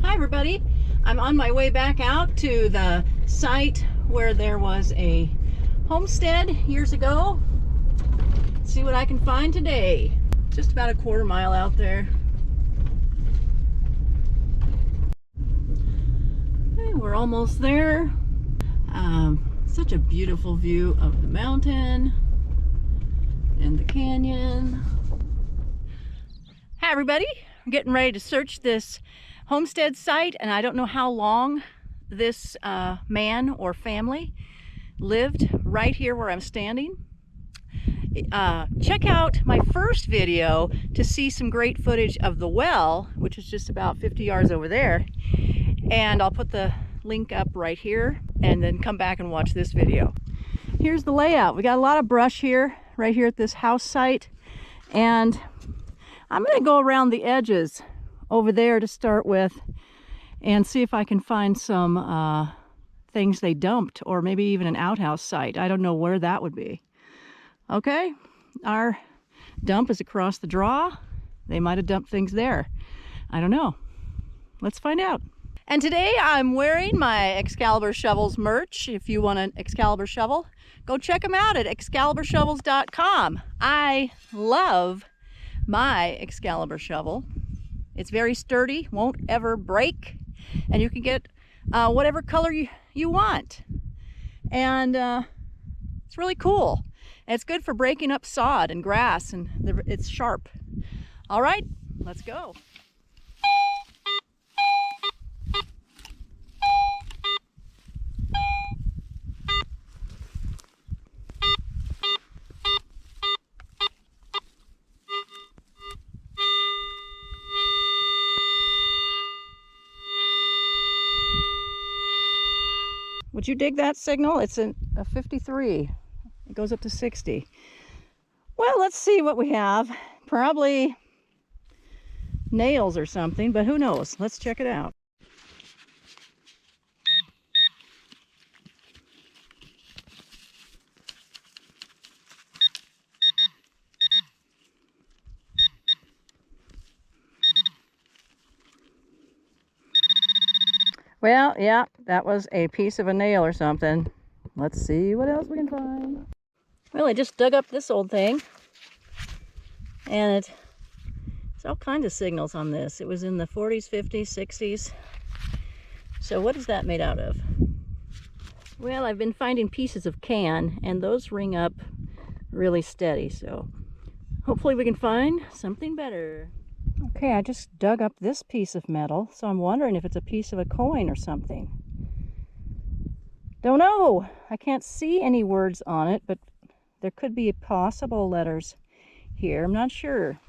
Hi everybody, I'm on my way back out to the site where there was a homestead years ago. Let's see what I can find today. Just about a quarter mile out there. Okay, we're almost there. Such a beautiful view of the mountain and the canyon. Hi everybody, I'm getting ready to search this homestead site, and I don't know how long this man or family lived right here where I'm standing. Check out my first video to see some great footage of the well, which is just about 50 yards over there, and I'll put the link up right here, and then come back and watch this video. Here's the layout. We got a lot of brush here, right here at this house site, and I'm going to go around the edges over there to start with and see if I can find some things they dumped, or maybe even an outhouse site. I don't know where that would be. Okay, our dump is across the draw. They might have dumped things there. I don't know. Let's find out. And today I'm wearing my Excalibur Shovels merch. If you want an Excalibur shovel, go check them out at excaliburshovels.com. I love my Excalibur shovel. It's very sturdy, won't ever break, and you can get whatever color you want. And it's really cool. And it's good for breaking up sod and grass, and it's sharp. All right, let's go. Would you dig that signal? It's a 53. It goes up to 60. Well, let's see what we have. Probably nails or something, but who knows? Let's check it out. Well, yeah, that was a piece of a nail or something. Let's see what else we can find. Well, I just dug up this old thing, and it's all kinds of signals on this. It was in the 40s, 50s, 60s. So what is that made out of? Well, I've been finding pieces of can, and those ring up really steady, so hopefully we can find something better. Okay, I just dug up this piece of metal, so I'm wondering if it's a piece of a coin or something. Don't know. I can't see any words on it, but there could be possible letters here. I'm not sure.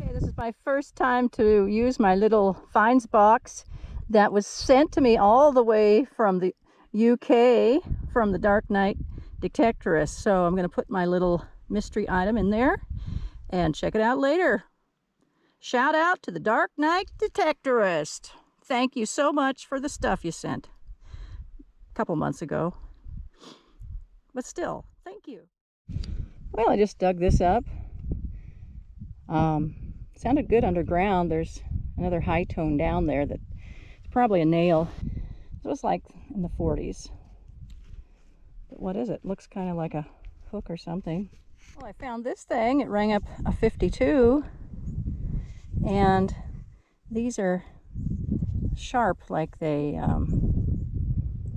Okay, this is my first time to use my little finds box that was sent to me all the way from the UK, from the Dark Knight Detectorist. So I'm going to put my little mystery item in there and check it out later. Shout out to the Dark Knight Detectorist. Thank you so much for the stuff you sent a couple months ago. But still, thank you. Well, I just dug this up. Sounded good underground. There's another high tone down there that's probably a nail. It was like in the 40s. But what is it? Looks kind of like a hook or something. Well, I found this thing. It rang up a 52. And these are sharp, like they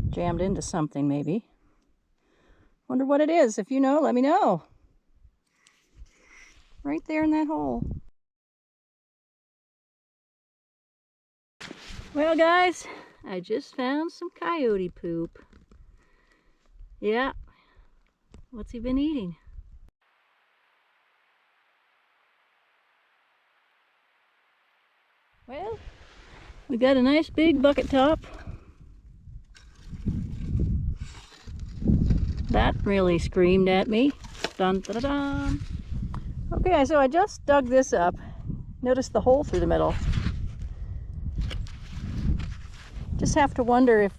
jammed into something maybe. Wonder what it is. If you know, let me know. Right there in that hole. Well guys, I just found some coyote poop. Yeah. What's he been eating? Well, we got a nice big bucket top. That really screamed at me. Dun, dun, dun, dun. Okay, so I just dug this up. Notice the hole through the middle. Just have to wonder if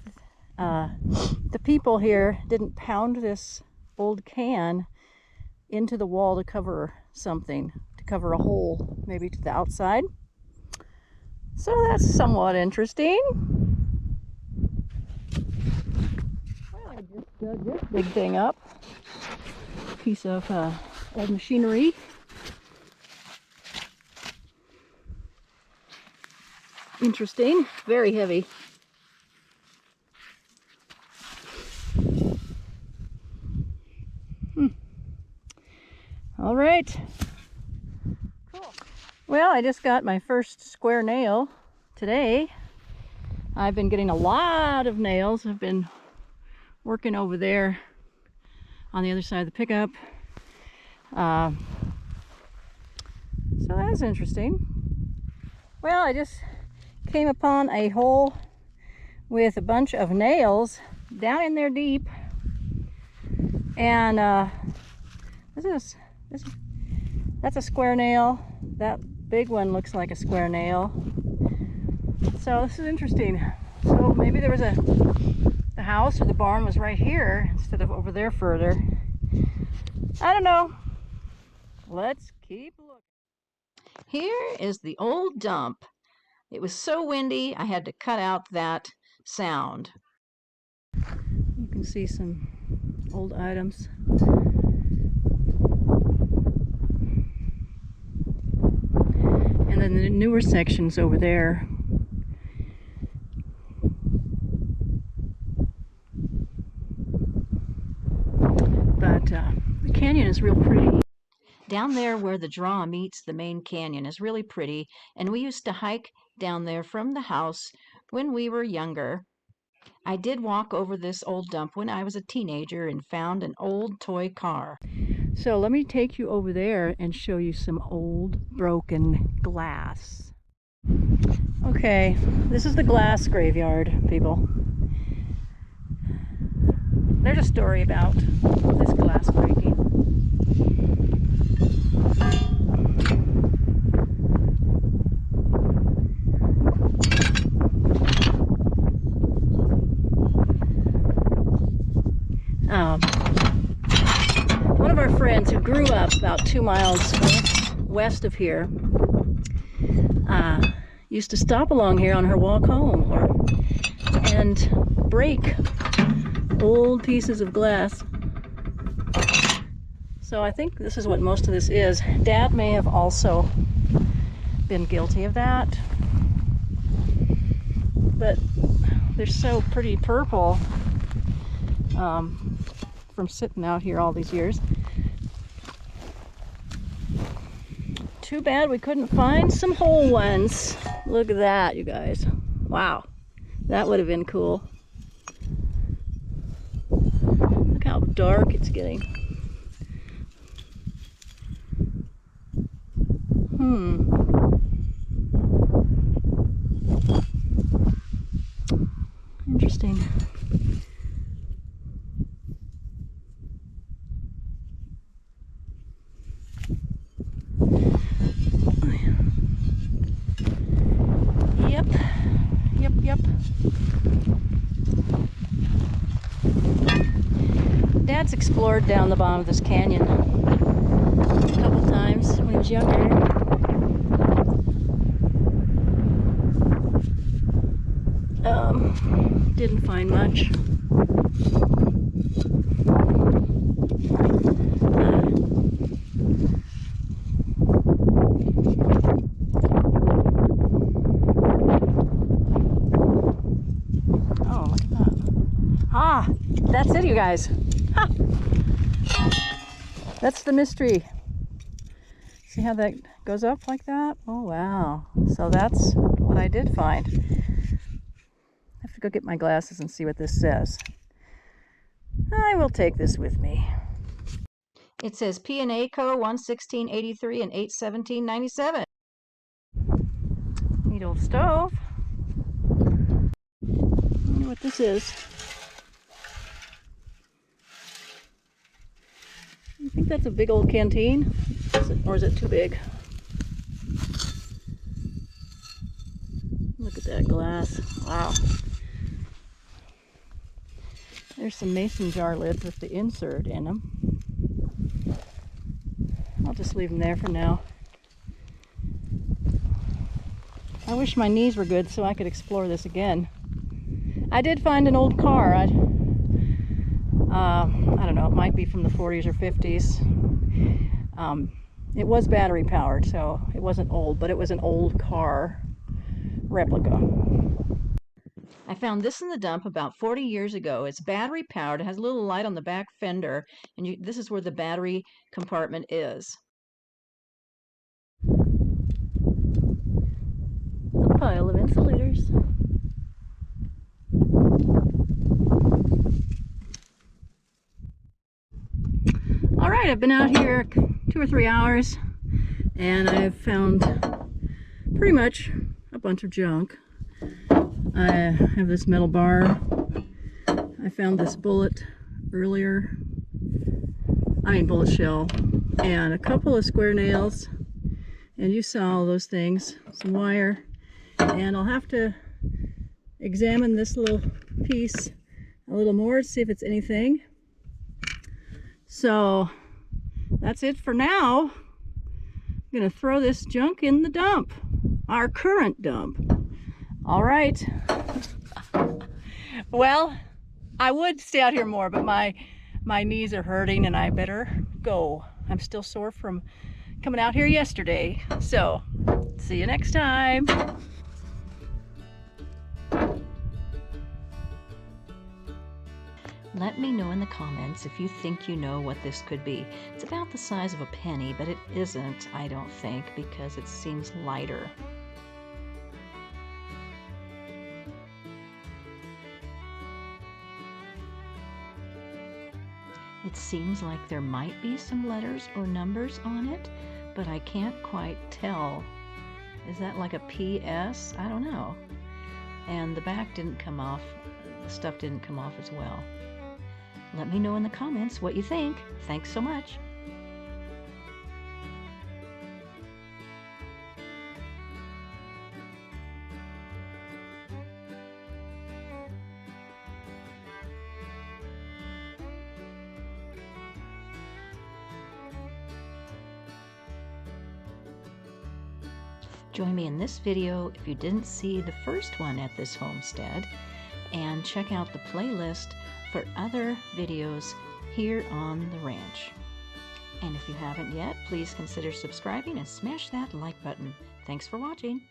the people here didn't pound this old can into the wall to cover something, to cover a hole, maybe to the outside. So that's somewhat interesting. Well, I just dug this big thing up. Piece of old machinery. Interesting. Very heavy. All right. Cool. Well, I just got my first square nail today. I've been getting a lot of nails. I've been working over there on the other side of the pickup. So that's interesting. Well, I just came upon a hole with a bunch of nails down in there deep. And that's a square nail. That big one looks like a square nail. So this is interesting. So maybe there was the house or the barn was right here instead of over there further. I don't know. Let's keep looking. Here is the old dump. It was so windy, I had to cut out that sound. You can see some old items. And then the newer sections over there. But the canyon is real pretty. Down there where the draw meets the main canyon is really pretty, and we used to hike down there from the house when we were younger. I did walk over this old dump when I was a teenager and found an old toy car. So let me take you over there and show you some old broken glass. Okay, this is the glass graveyard, people. There's a story about this glass breaking. One of our friends who grew up about 2 miles west of here used to stop along here on her walk home and break old pieces of glass. So I think this is what most of this is. Dad may have also been guilty of that. But they're so pretty purple from sitting out here all these years. Too bad we couldn't find some whole ones. Look at that, you guys. Wow, that would have been cool. Look how dark it's getting. Interesting. Yep. Dad's explored down the bottom of this canyon a couple times when he was younger. Didn't find much. Oh, look at that. Ah, that's it, you guys. Ha! That's the mystery. See how that goes up like that? Oh, wow. So that's what I did find. I have to go get my glasses and see what this says. I will take this with me. It says P&A Co. 11683 and 81797. Neat old stove. I wonder what this is. You think that's a big old canteen? Or is it too big? Look at that glass. Wow. There's some mason jar lids with the insert in them. I'll just leave them there for now. I wish my knees were good so I could explore this again. I did find an old car. I don't know, it might be from the 40s or 50s. It was battery powered, so it wasn't old, but it was an old car replica. I found this in the dump about 40 years ago. It's battery powered. It has a little light on the back fender, and this is where the battery compartment is. A pile of insulators. All right, I've been out here 2 or 3 hours, and I've found pretty much a bunch of junk. I have this metal bar. I found this bullet earlier. Bullet shell, and a couple of square nails, and you saw all those things, some wire, and I'll have to examine this little piece a little more to see if it's anything. So that's it for now. I'm gonna throw this junk in the dump, our current dump. All right. Well, I would stay out here more, but my knees are hurting and I better go. I'm still sore from coming out here yesterday. So, see you next time. Let me know in the comments if you think you know what this could be. It's about the size of a penny, but it isn't, I don't think, because it seems lighter. It seems like there might be some letters or numbers on it, but I can't quite tell. Is that like a PS? I don't know. And the back didn't come off. The stuff didn't come off as well. Let me know in the comments what you think. Thanks so much. Join me in this video if you didn't see the first one at this homestead, and check out the playlist for other videos here on the ranch. And if you haven't yet, please consider subscribing and smash that like button. Thanks for watching.